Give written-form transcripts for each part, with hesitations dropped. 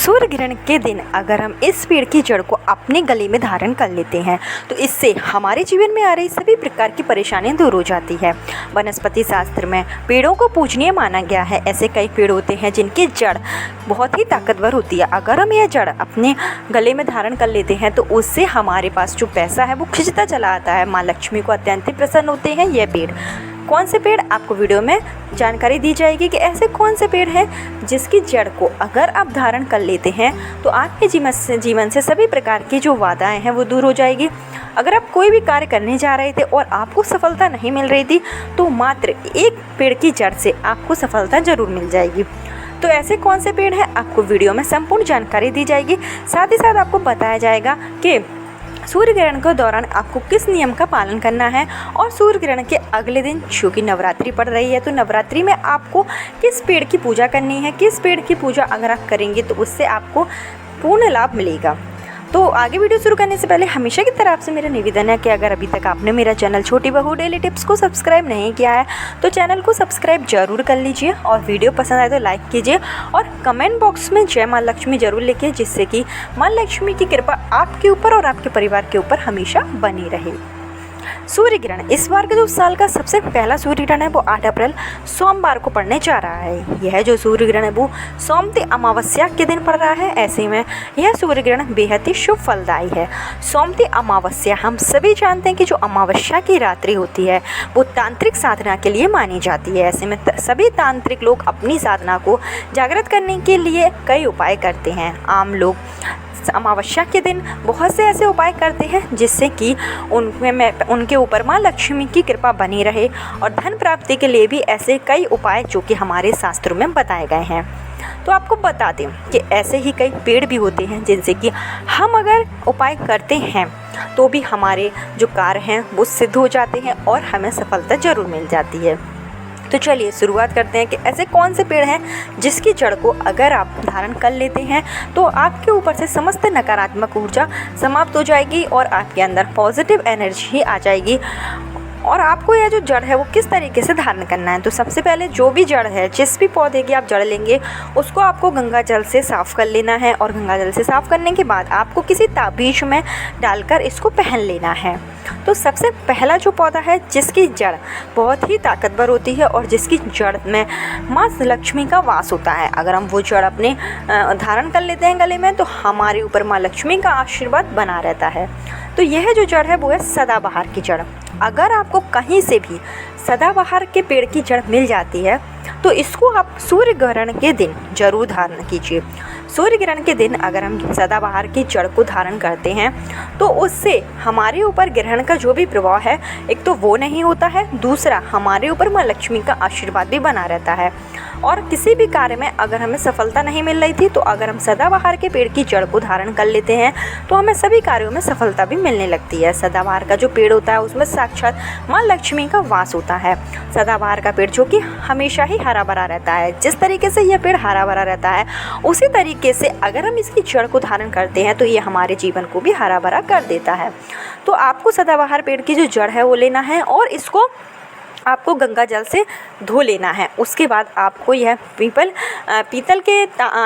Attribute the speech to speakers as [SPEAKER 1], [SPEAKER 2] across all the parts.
[SPEAKER 1] सूर्य ग्रहण के दिन अगर हम इस पेड़ की जड़ को अपने गले में धारण कर लेते हैं तो इससे हमारे जीवन में आ रही सभी प्रकार की परेशानियां दूर हो जाती है। वनस्पति शास्त्र में पेड़ों को पूजनीय माना गया है। ऐसे कई पेड़ होते हैं जिनकी जड़ बहुत ही ताकतवर होती है। अगर हम यह जड़ अपने गले में धारण कर लेते हैं तो उससे हमारे पास जो पैसा है वो खिंचता चला आता है। माँ लक्ष्मी को अत्यंत प्रसन्न होते हैं यह पेड़। कौन से पेड़, आपको वीडियो में जानकारी दी जाएगी कि ऐसे कौन से पेड़ हैं जिसकी जड़ को अगर आप धारण कर लेते हैं तो आपके जीवन से सभी प्रकार की जो बाधाएं हैं वो दूर हो जाएगी। अगर आप कोई भी कार्य करने जा रहे थे और आपको सफलता नहीं मिल रही थी तो मात्र एक पेड़ की जड़ से आपको सफलता जरूर मिल जाएगी। तो ऐसे कौन से पेड़ हैं, आपको वीडियो में संपूर्ण जानकारी दी जाएगी। साथ ही साथ आपको बताया जाएगा कि सूर्य ग्रहण के दौरान आपको किस नियम का पालन करना है और सूर्य ग्रहण के अगले दिन क्योंकि नवरात्रि पड़ रही है तो नवरात्रि में आपको किस पेड़ की पूजा करनी है, किस पेड़ की पूजा अगर आप करेंगे तो उससे आपको पूर्ण लाभ मिलेगा। तो आगे वीडियो शुरू करने से पहले हमेशा की तरह आपसे मेरा निवेदन है कि अगर अभी तक आपने मेरा चैनल छोटी बहू डेली टिप्स को सब्सक्राइब नहीं किया है तो चैनल को सब्सक्राइब जरूर कर लीजिए और वीडियो पसंद आए तो लाइक कीजिए और कमेंट बॉक्स में जय माँ लक्ष्मी जरूर लिखिए, जिससे कि माँ लक्ष्मी की कृपा आपके ऊपर और आपके परिवार के ऊपर हमेशा बनी रहे। सूर्य ग्रहण इस बार के जो साल का सबसे पहला सूर्य ग्रहण है वो 8 अप्रैल सोमवार को पड़ने जा रहा है। यह जो सूर्य ग्रहण है वो सोमती अमावस्या के दिन पड़ रहा है। ऐसे में यह सूर्य ग्रहण बेहद ही शुभ फलदायी है। सोमती अमावस्या हम सभी जानते हैं कि जो अमावस्या की रात्रि होती है वो तांत्रिक साधना के लिए मानी जाती है। ऐसे में सभी तांत्रिक लोग अपनी साधना को जागृत करने के लिए कई उपाय करते हैं। आम लोग अमावस्या के दिन बहुत से ऐसे उपाय करते हैं जिससे कि उनके ऊपर माँ लक्ष्मी की कृपा बनी रहे और धन प्राप्ति के लिए भी ऐसे कई उपाय जो कि हमारे शास्त्रों में बताए गए हैं। तो आपको बता दें कि ऐसे ही कई पेड़ भी होते हैं जिनसे कि हम अगर उपाय करते हैं तो भी हमारे जो कार्य हैं वो सिद्ध हो जाते हैं और हमें सफलता जरूर मिल जाती है। तो चलिए शुरुआत करते हैं कि ऐसे कौन से पेड़ हैं जिसकी जड़ को अगर आप धारण कर लेते हैं तो आपके ऊपर से समस्त नकारात्मक ऊर्जा समाप्त हो जाएगी और आपके अंदर पॉजिटिव एनर्जी आ जाएगी। और आपको यह जो जड़ है वो किस तरीके से धारण करना है, तो सबसे पहले जो भी जड़ है, जिस भी पौधे की आप जड़ लेंगे उसको आपको गंगा जल से साफ़ कर लेना है और गंगा जल से साफ़ करने के बाद आपको किसी ताबीज में डालकर इसको पहन लेना है। तो सबसे पहला जो पौधा है जिसकी जड़ बहुत ही ताकतवर होती है और जिसकी जड़ में माँ लक्ष्मी का वास होता है, अगर हम वो जड़ अपने धारण कर लेते हैं गले में तो हमारे ऊपर माँ लक्ष्मी का आशीर्वाद बना रहता है। तो यह जो जड़ है वो है सदाबहार की जड़। अगर आपको कहीं से भी सदाबहार के पेड़ की जड़ मिल जाती है तो इसको आप सूर्य ग्रहण के दिन जरूर धारण कीजिए। सूर्य ग्रहण के दिन अगर हम सदाबहार की जड़ को धारण करते हैं तो उससे हमारे ऊपर ग्रहण का जो भी प्रभाव है एक तो वो नहीं होता है, दूसरा हमारे ऊपर माँ लक्ष्मी का आशीर्वाद भी बना रहता है। और किसी भी कार्य में अगर हमें सफलता नहीं मिल रही थी तो अगर हम सदाबहार के पेड़ की जड़ को धारण कर लेते हैं तो हमें सभी कार्यों में सफलता भी मिलने लगती है। सदाबहार का जो पेड़ होता है उसमें साक्षात माँ लक्ष्मी का वास होता है। सदाबहार का पेड़ जो कि हमेशा ही हरा भरा रहता है, जिस तरीके से यह पेड़ हरा भरा रहता है उसी तरीके से अगर हम इसकी जड़ को धारण करते हैं तो ये हमारे जीवन को भी हरा भरा कर देता है। तो आपको सदाबहार पेड़ की जो जड़ है वो लेना है और इसको आपको गंगा जल से धो लेना है। उसके बाद आपको यह पीतल के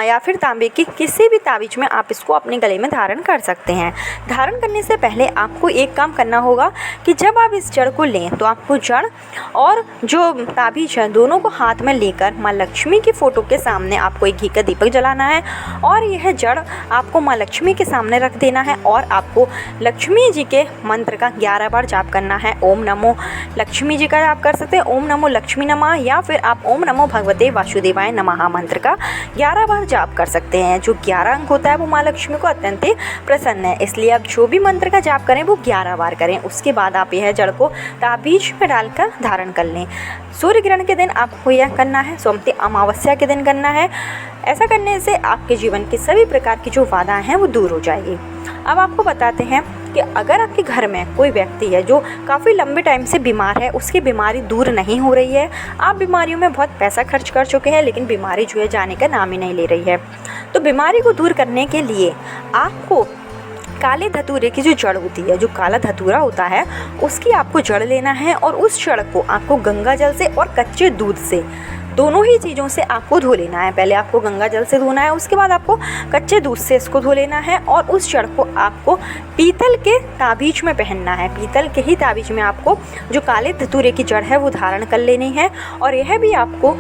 [SPEAKER 1] या फिर तांबे की किसी भी ताबीज में आप इसको अपने गले में धारण कर सकते हैं। धारण करने से पहले आपको एक काम करना होगा कि जब आप इस जड़ को लें तो आपको जड़ और जो ताबीज है दोनों को हाथ में लेकर माँ लक्ष्मी की फ़ोटो के सामने आपको एक घी का दीपक जलाना है और यह जड़ आपको माँ लक्ष्मी के सामने रख देना है और आपको लक्ष्मी जी के मंत्र का 11 बार जाप करना है। ओम नमो लक्ष्मी जी का आप कर सकते हैं, ओम नमो लक्ष्मी नमः, या फिर आप ओम नमो भगवते वासुदेवाय नमः मंत्र का 11 बार जाप कर सकते हैं। जो 11 अंक होता है वो माँ लक्ष्मी को अत्यंत प्रसन्न है, इसलिए आप जो भी मंत्र का जाप करें वो 11 बार करें। उसके बाद आप यह जड़ को ताबीज में डालकर धारण कर लें। सूर्य ग्रहण के दिन आपको यह करना है, सोमती अमावस्या के दिन करना है। ऐसा करने से आपके जीवन की सभी प्रकार की जो बाधाएं हैं वो दूर हो जाएगी। अब आपको बताते हैं कि अगर आपके घर में कोई व्यक्ति है जो काफ़ी लंबे टाइम से बीमार है, उसकी बीमारी दूर नहीं हो रही है, आप बीमारियों में बहुत पैसा खर्च कर चुके हैं लेकिन बीमारी जो है जाने का नाम ही नहीं ले रही है, तो बीमारी को दूर करने के लिए आपको काले धतूरे की जो जड़ होती है, जो काला धतूरा होता है उसकी आपको जड़ लेना है और उस जड़ को आपको गंगा जल से और कच्चे दूध से दोनों ही चीज़ों से आपको धो लेना है। पहले आपको गंगा जल से धोना है, उसके बाद आपको कच्चे दूध से इसको धो लेना है और उस जड़ को आपको पीतल के ताबीज में पहनना है। पीतल के ही ताबीज में आपको जो काले धतूरे की जड़ है वो धारण कर लेनी है और यह भी आपको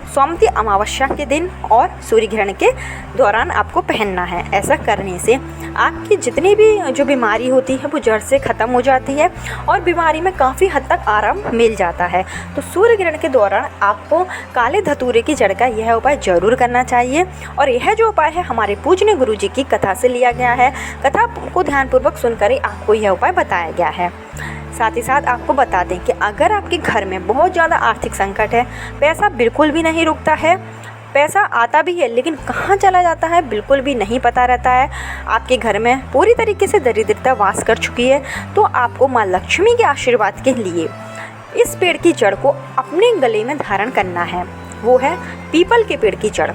[SPEAKER 1] सोमवती अमावस्या के दिन और सूर्य ग्रहण के दौरान आपको पहनना है। ऐसा करने से आपकी जितनी भी जो बीमारी होती है वो जड़ से ख़त्म हो जाती है और बीमारी में काफ़ी हद तक आराम मिल जाता है। तो सूर्य ग्रहण के दौरान आपको काले धतूरे की जड़ का यह उपाय ज़रूर करना चाहिए और यह जो उपाय है हमारे पूजनीय गुरु जी की कथा से लिया गया है। कथा को ध्यानपूर्वक सुनकर ही आपको यह उपाय बताया गया है। साथ ही साथ आपको बता दें कि अगर आपके घर में बहुत ज़्यादा आर्थिक संकट है, पैसा बिल्कुल भी नहीं रुकता है, पैसा आता भी है लेकिन कहाँ चला जाता है बिल्कुल भी नहीं पता रहता है, आपके घर में पूरी तरीके से दरिद्रता वास कर चुकी है, तो आपको माँ लक्ष्मी के आशीर्वाद के लिए इस पेड़ की जड़ को अपने गले में धारण करना है। वो है पीपल के पेड़ की जड़।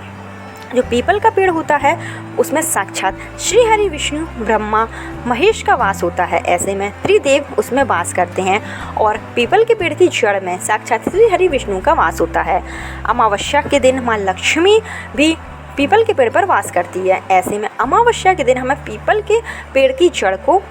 [SPEAKER 1] जो पीपल का पेड़ होता है उसमें साक्षात श्री हरि विष्णु ब्रह्मा महेश का वास होता है। ऐसे में त्रिदेव उसमें वास करते हैं और पीपल के पेड़ की जड़ में साक्षात श्री हरि विष्णु का वास होता है। अमावस्या के दिन माँ लक्ष्मी भी पीपल के पेड़ पर वास करती है। ऐसे में अमावस्या के दिन हमें पीपल के पेड़ की जड़ को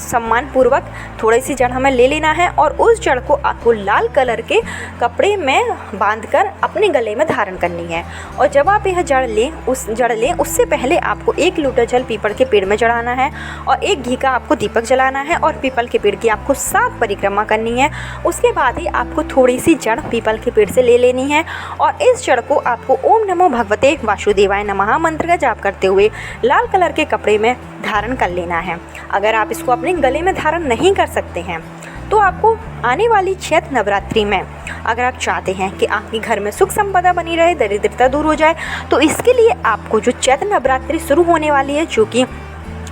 [SPEAKER 1] सम्मानपूर्वक थोड़ी सी जड़ हमें ले लेना है और उस जड़ को आपको लाल कलर के कपड़े में बांधकर अपने गले में धारण करनी है। और जब आप यह जड़ लें उससे पहले आपको 1 लोटा जल पीपल के पेड़ में चढ़ाना है और 1 घी का आपको दीपक जलाना है और पीपल के पेड़ की आपको 7 परिक्रमा करनी है। उसके बाद ही आपको थोड़ी सी जड़ पीपल के पेड़ से ले लेनी है और इस जड़ को आपको ओम नमो भगवते वासुदेवाय नमः मंत्र का जाप करते हुए लाल कलर के कपड़े में धारण कर लेना है। अगर आप इसको अपने गले में धारण नहीं कर सकते हैं तो आपको आने वाली चैत्र नवरात्रि में अगर आप चाहते हैं कि आपके घर में सुख संपदा बनी रहे, दरिद्रता दूर हो जाए, तो इसके लिए आपको जो चैत्र नवरात्रि शुरू होने वाली है, जो कि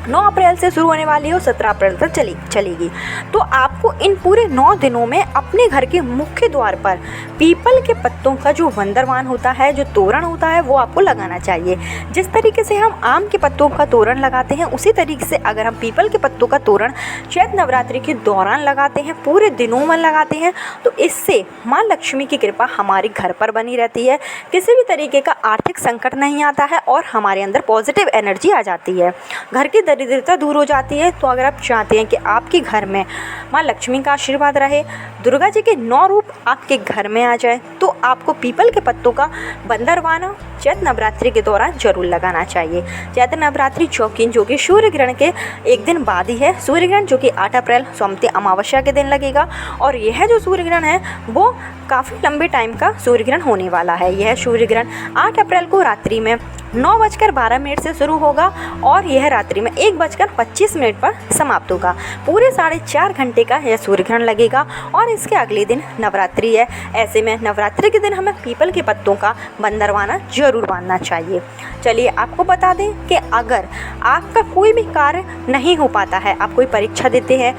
[SPEAKER 1] 9 अप्रैल से शुरू होने वाली है और 17 अप्रैल तक चलेगी, तो आपको इन पूरे 9 दिनों में अपने घर के मुख्य द्वार पर पीपल के पत्तों का जो वंदरवान होता है, जो तोरण होता है, वो आपको लगाना चाहिए। जिस तरीके से हम आम के पत्तों का तोरण लगाते हैं उसी तरीके से अगर हम पीपल के पत्तों का तोरण चैत्र नवरात्रि के दौरान लगाते हैं, पूरे दिनों में लगाते हैं, तो इससे माँ लक्ष्मी की कृपा हमारे घर पर बनी रहती है। किसी भी तरीके का आर्थिक संकट नहीं आता है और हमारे अंदर पॉजिटिव एनर्जी आ जाती है, घर की दरिद्रता दूर हो जाती है। तो अगर आप चाहते हैं कि आपके घर में माँ लक्ष्मी का आशीर्वाद रहे, दुर्गा जी के 9 रूप आपके घर में आ जाए, तो आपको पीपल के पत्तों का बंदरवाना चैत्र नवरात्रि के दौरान जरूर लगाना चाहिए। चैत्र नवरात्रि जो कि सूर्य ग्रहण के एक दिन बाद ही है। सूर्य ग्रहण जो कि 8 अप्रैल सोमवती अमावस्या के दिन लगेगा और यह जो सूर्य ग्रहण है वो काफ़ी लंबे टाइम का सूर्य ग्रहण होने वाला है। यह सूर्य ग्रहण 8 अप्रैल को रात्रि में 9:12 से शुरू होगा और यह रात्रि में 1:25 पर समाप्त होगा। पूरे 4.5 घंटे का यह सूर्य ग्रहण लगेगा और इसके अगले दिन नवरात्रि है। ऐसे में नवरात्रि के दिन हमें पीपल के पत्तों का बंदरवाना जरूर बांधना चाहिए। चलिए आपको बता दें कि अगर आपका कोई भी कार्य नहीं हो पाता है, आप कोई परीक्षा देते हैं,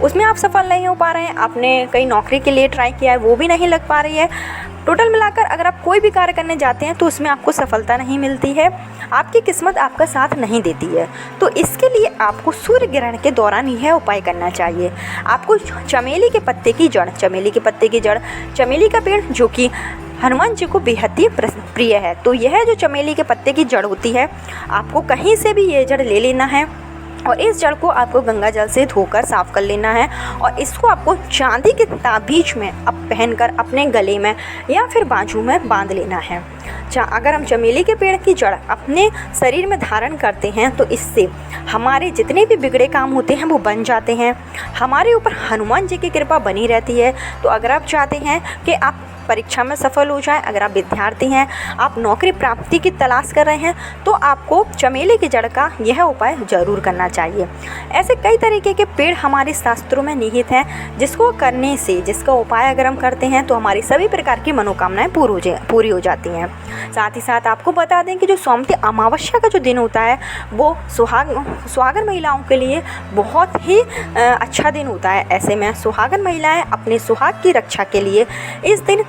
[SPEAKER 1] उसमें आप सफल नहीं हो पा रहे हैं, आपने कई नौकरी के लिए ट्राई किया है, वो भी नहीं लग पा रही है, टोटल मिलाकर अगर आप कोई भी कार्य करने जाते हैं तो उसमें आपको सफलता नहीं मिलती है, आपकी किस्मत आपका साथ नहीं देती है, तो इसके लिए आपको सूर्य ग्रहण के दौरान यह उपाय करना चाहिए। आपको चमेली के पत्ते की जड़, चमेली का पेड़ जो कि हनुमान जी को बेहद ही प्रिय है, तो यह जो चमेली के पत्ते की जड़ होती है, आपको कहीं से भी ये जड़ ले लेना है और इस जड़ को आपको गंगा जल से धोकर साफ कर लेना है और इसको आपको चांदी के ताबीज में अब पहनकर अपने गले में या फिर बाजू में बांध लेना है। अगर हम चमेली के पेड़ की जड़ अपने शरीर में धारण करते हैं तो इससे हमारे जितने भी बिगड़े काम होते हैं वो बन जाते हैं, हमारे ऊपर हनुमान जी की कृपा बनी रहती है। तो अगर आप चाहते हैं कि आप परीक्षा में सफल हो जाएं, अगर आप विद्यार्थी हैं, आप नौकरी प्राप्ति की तलाश कर रहे हैं, तो आपको चमेली की जड़ का यह उपाय जरूर करना चाहिए। ऐसे कई तरीके के पेड़ हमारे शास्त्रों में निहित हैं, जिसको करने से, जिसका उपाय अगर हम करते हैं तो हमारी सभी प्रकार की मनोकामनाएं पूरी हो जाती हैं। साथ ही साथ आपको बता दें कि जो सोमवती अमावस्या का जो दिन होता है वो सुहागन महिलाओं के लिए बहुत ही अच्छा दिन होता है। ऐसे में सुहागन महिलाएं अपने सुहाग की रक्षा के लिए इस दिन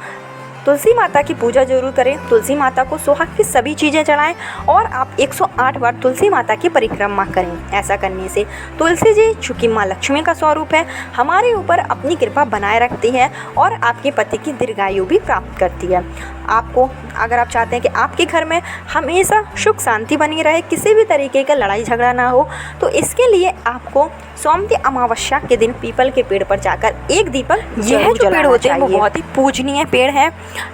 [SPEAKER 1] तुलसी माता की पूजा जरूर करें, तुलसी माता को सुहाग की सभी चीज़ें चढ़ाएं और आप 108 बार तुलसी माता की परिक्रमा करें। ऐसा करने से तुलसी जी चूँकि माँ लक्ष्मी का स्वरूप है, हमारे ऊपर अपनी कृपा बनाए रखती है और आपके पति की दीर्घायु भी प्राप्त करती है। आपको अगर आप चाहते हैं कि आपके घर में हमेशा सुख शांति बनी रहे, किसी भी तरीके का लड़ाई झगड़ा ना हो, तो इसके लिए आपको सोमती अमावस्या के दिन पीपल के पेड़ पर जाकर एक दीपक यह जो पेड़ होते हैं वो बहुत ही पूजनीय पेड़ हैं।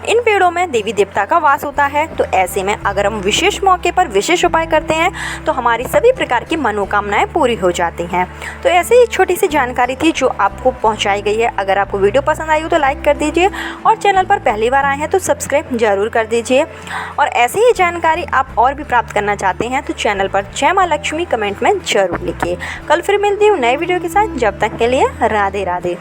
[SPEAKER 1] इन पेड़ों में देवी देवता का वास होता है। तो ऐसे में अगर हम विशेष मौके पर विशेष उपाय करते हैं तो हमारी सभी प्रकार की मनोकामनाएं पूरी हो जाती हैं। तो ऐसे ही छोटी सी जानकारी थी जो आपको पहुंचाई गई है। अगर आपको वीडियो पसंद आई हो तो लाइक कर दीजिए और चैनल पर पहली बार आए हैं तो सब्सक्राइब जरूर कर दीजिए। और ऐसी ही जानकारी आप और भी प्राप्त करना चाहते हैं तो चैनल पर जय माँ लक्ष्मी कमेंट में जरूर लिखिए। कल फिर मिलती हूँ नए वीडियो के साथ, जब तक के लिए राधे राधे।